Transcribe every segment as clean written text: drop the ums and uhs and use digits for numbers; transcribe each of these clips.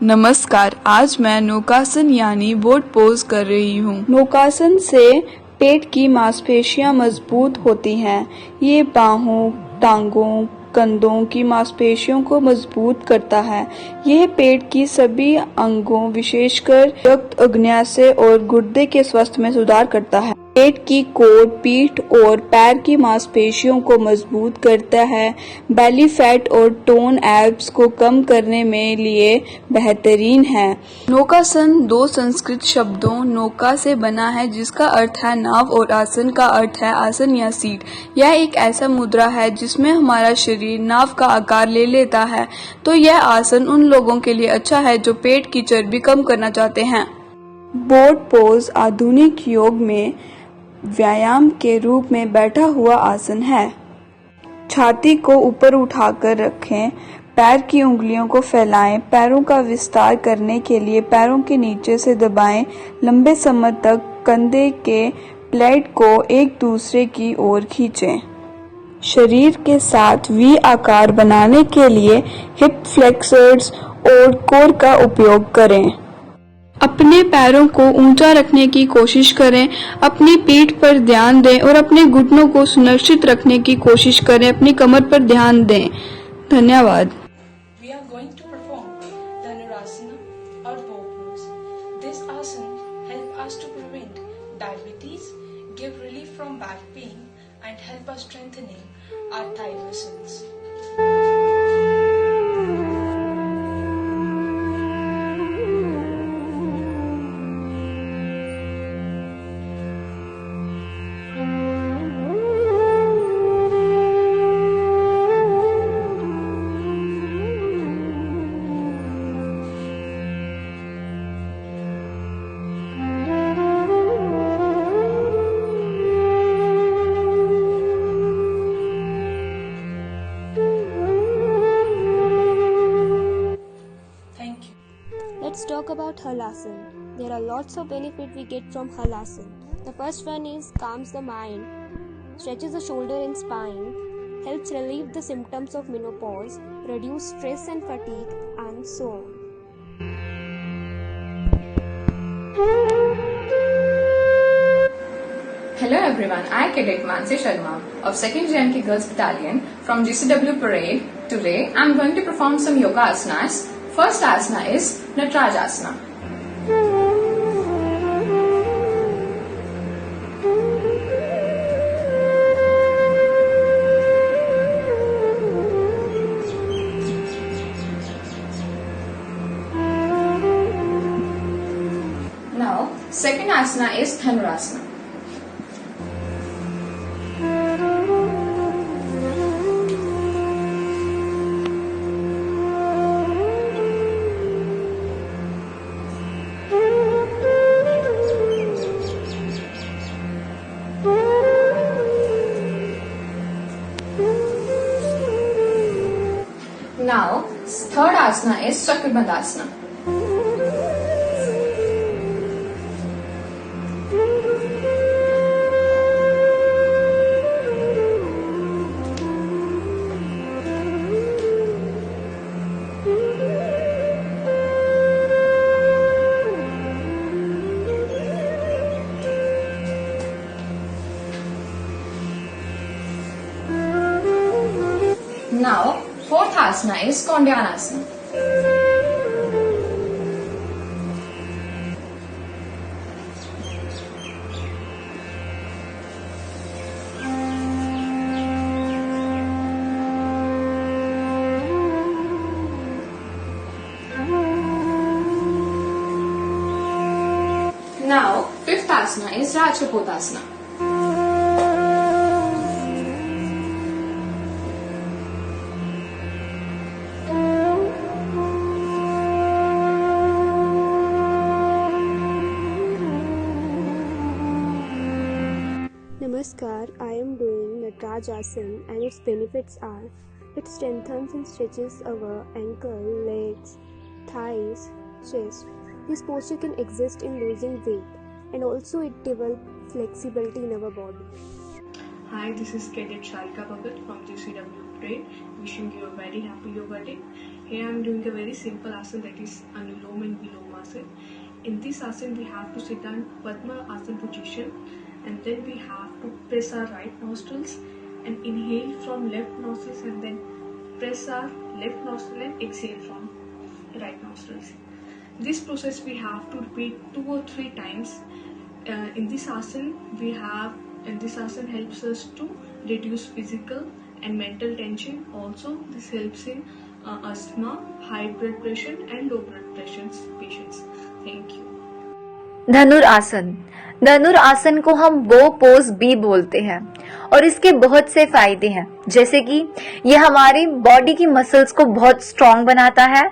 नमस्कार, आज मैं नौकासन यानी बोट पोज कर रही हूँ। नौकासन से पेट की मांसपेशियां मजबूत होती हैं। ये बाहों, टांगों, कंधों की मांसपेशियों को मजबूत करता है। यह पेट की सभी अंगों, विशेषकर रक्त, अग्न्याशय और गुर्दे के स्वास्थ्य में सुधार करता है। पेट की कोट, पीठ और पैर की मांसपेशियों को मजबूत करता है। बेली फैट और टोन एब्स को कम करने में लिए बेहतरीन है। नौकासन दो संस्कृत शब्दों नौका से बना है, जिसका अर्थ है नाव, और आसन का अर्थ है आसन या सीट। यह एक ऐसा मुद्रा है जिसमें हमारा शरीर नाव का आकार ले लेता है। तो यह आसन उन लोगों के लिए अच्छा है जो पेट की चर्बी कम करना चाहते हैं। बोट पोज आधुनिक योग में व्यायाम के रूप में बैठा हुआ आसन है। छाती को ऊपर उठाकर रखें, पैर की उंगलियों को फैलाएं, पैरों का विस्तार करने के लिए पैरों के नीचे से दबाएं, लंबे समय तक कंधे के प्लेट को एक दूसरे की ओर खींचें। शरीर के साथ वी आकार बनाने के लिए हिप फ्लेक्सर्स और कोर का उपयोग करें। अपने पैरों को ऊंचा रखने की कोशिश करें, अपनी पीठ पर ध्यान दें और अपने घुटनों को सुरक्षित रखने की कोशिश करें। अपनी कमर पर ध्यान दें। धन्यवाद। We are going to perform Dhanurasana or bow pose. This asana helps us to prevent diabetes, give relief from back pain, and help us strengthening our thigh muscles. Let's talk about Halasana. There are lots of benefits we get from Halasana. The first one is calms the mind, stretches the shoulder and spine, helps relieve the symptoms of menopause, reduce stress and fatigue, and so on. Hello everyone, I am Cadet Mansi Sharma of 2nd JNK Girls Battalion from GCW Parade. Today I am going to perform some yoga asanas. First asana is Nataraj-asana. Now, second asana is Dhanurasana. Now, third asana is Chakrabandhasana. Now, fourth asana is Kondyanasana. Now, fifth asana is Rajkapotasana. Namaskar, I am doing Nataraj-asana and its benefits are it strengthens and stretches our ankle, legs, thighs, chest. This posture can exist in losing weight and also it develops flexibility in our body. Hi, this is Cadet Sharika Bhagat from GCW Parade, wishing you a very happy Yoga Day. Here I am doing a very simple asana, that is Anulom and Vilom asana. In this asana we have to sit on Padma asana position, and then we have to press our right nostrils and inhale from left nostrils, and then press our left nostril and exhale from right nostrils. This process we have to repeat 2 or 3 times. In this asana helps us to reduce physical and mental tension. Also, this helps in asthma, high blood pressure and low blood pressure patients. Thank you. धनुरासन। धनुरासन को हम बो pose भी बोलते हैं और इसके बहुत से फायदे हैं, जैसे कि ये हमारी बॉडी की मसल्स को बहुत स्ट्रांग बनाता है,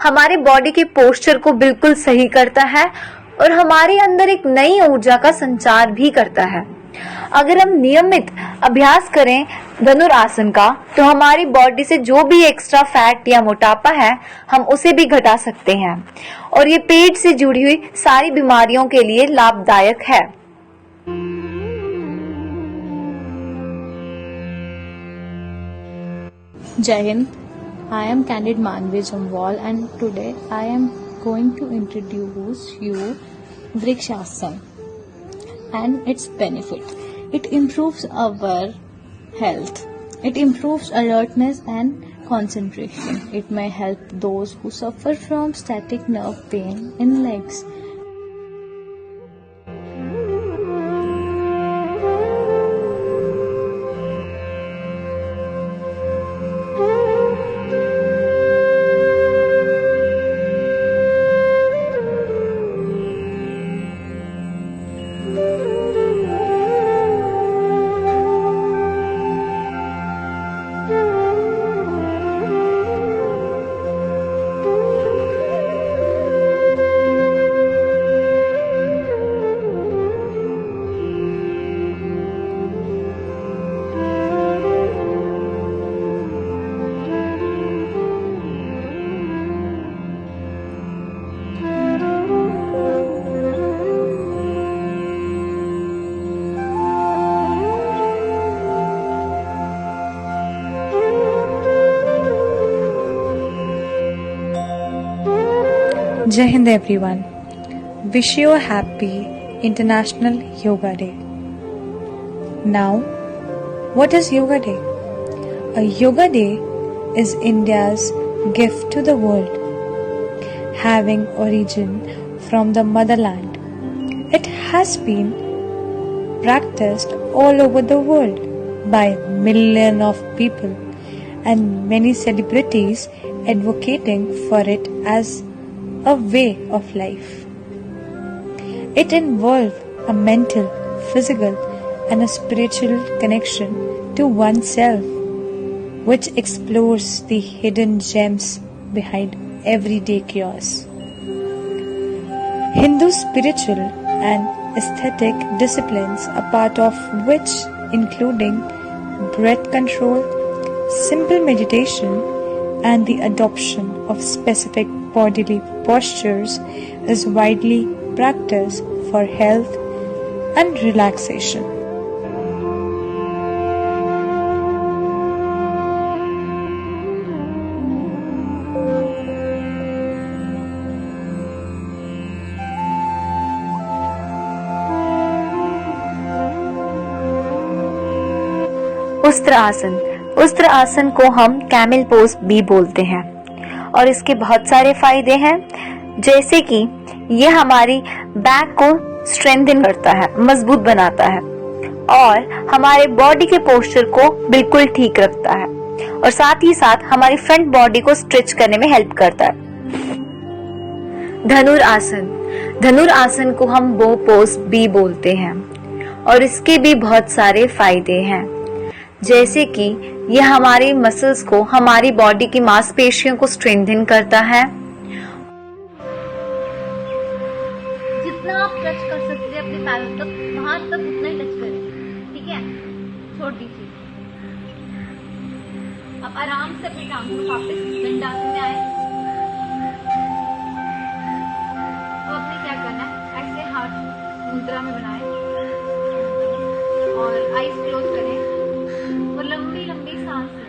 हमारे बॉडी के पोस्चर को बिल्कुल सही करता है और हमारे अंदर एक नई ऊर्जा का संचार भी करता है। अगर हम नियमित अभ्यास करें धनुरासन का तो हमारी बॉडी से जो भी एक्स्ट्रा फैट या मोटापा है हम उसे भी घटा सकते हैं और ये पेट से जुड़ी हुई सारी बीमारियों के लिए लाभदायक है। Jai Hind, I am Candid Manvi Jamwal and today I am going to introduce you Vrikshasana and its benefit. It improves our health. It improves alertness and concentration. It may help those who suffer from static nerve pain in legs. Jai Hind everyone. Wish you a happy International Yoga Day. Now, what is Yoga Day? A Yoga Day is India's gift to the world, having origin from the motherland. It has been practiced all over the world by millions of people and many celebrities advocating for it as a way of life. It involves a mental, physical and a spiritual connection to oneself, which explores the hidden gems behind everyday chaos. Hindu spiritual and aesthetic disciplines, a part of which including breath control, simple meditation and the adoption of specific bodily postures is widely practiced for health and relaxation. उस्त्र आसन। उस्त्र आसन को हम camel pose भी बोलते हैं और इसके बहुत सारे फायदे हैं, जैसे कि ये हमारी बैक को स्ट्रेंथन करता है, मजबूत बनाता है और हमारे बॉडी के पोस्चर को बिल्कुल ठीक रखता है और साथ ही साथ हमारी फ्रंट बॉडी को स्ट्रेच करने में हेल्प करता है। धनुर आसन। धनुर आसन को हम बो पोज भी बोलते हैं और इसके भी बहुत सारे फायदे हैं, जैसे कि यह हमारी मसल्स को, हमारी बॉडी की मांसपेशियों को स्ट्रेंथन करता है। जितना आप टच कर सकते हैं अपने पैरों तक, वहां तक उतना ही टच करें, ठीक है? छोड़ दीजिए। अब आराम से अपने टांगों को वापस दंडासन में आए। तो आपने क्या करना है, ऐसे हाथ मुद्रा में बनाए और आईज क्लोज करें और लंबी लंबी सांस लें।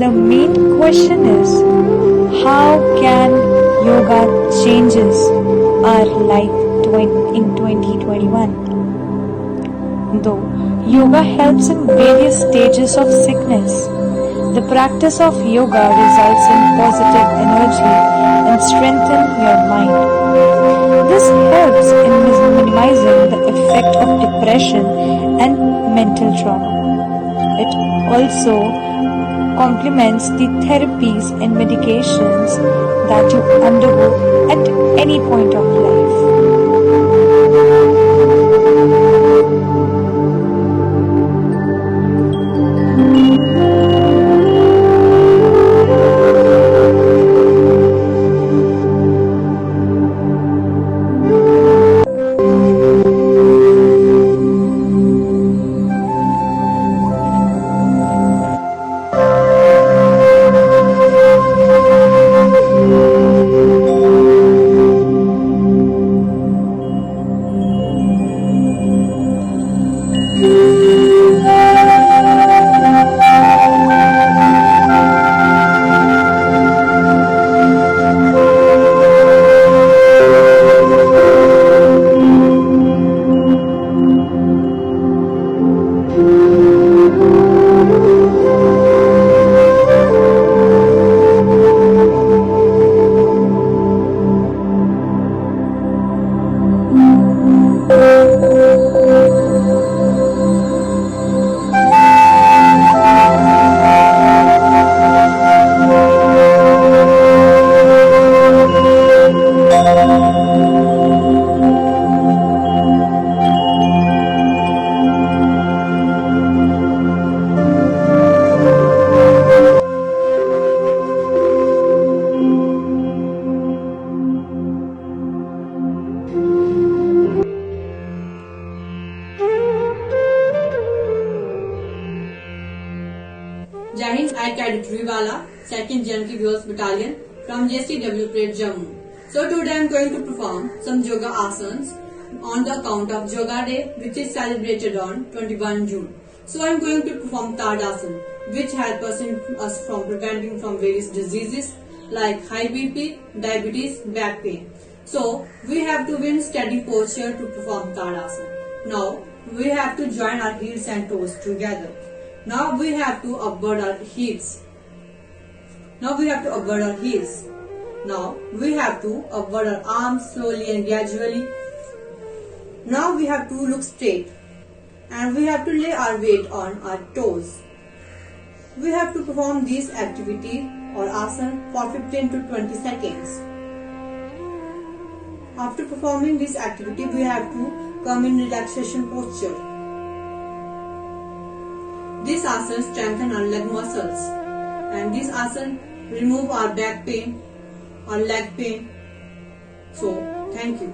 the main question is, how can yoga changes our life in 2021? Though yoga helps in various stages of sickness, the practice of yoga results in positive energy and strengthen your mind. This helps in minimizing the effect of depression and mental trauma. It also complements the therapies and medications that you undergo at any point of life. Jai Hind, I Cadet Vivala, 2nd Janki Girls Battalion from JCW Parade Jammu. So today I am going to perform some yoga asanas on the account of Yoga Day, which is celebrated on 21 June. So I am going to perform Tadasana, which helps us from preventing from various diseases like high BP, diabetes, back pain. So we have to be in steady posture to perform Tadasana. Now we have to join our heels and toes together. Now we have to upward our heels. Now we have to upward our heels. Now we have to upward our arms slowly and gradually. Now we have to look straight and we have to lay our weight on our toes. We have to perform this activity or asana for 15 to 20 seconds. After performing this activity, we have to come in relaxation posture. This asana strengthens our leg muscles and this asana remove our back pain or leg pain. So, thank you.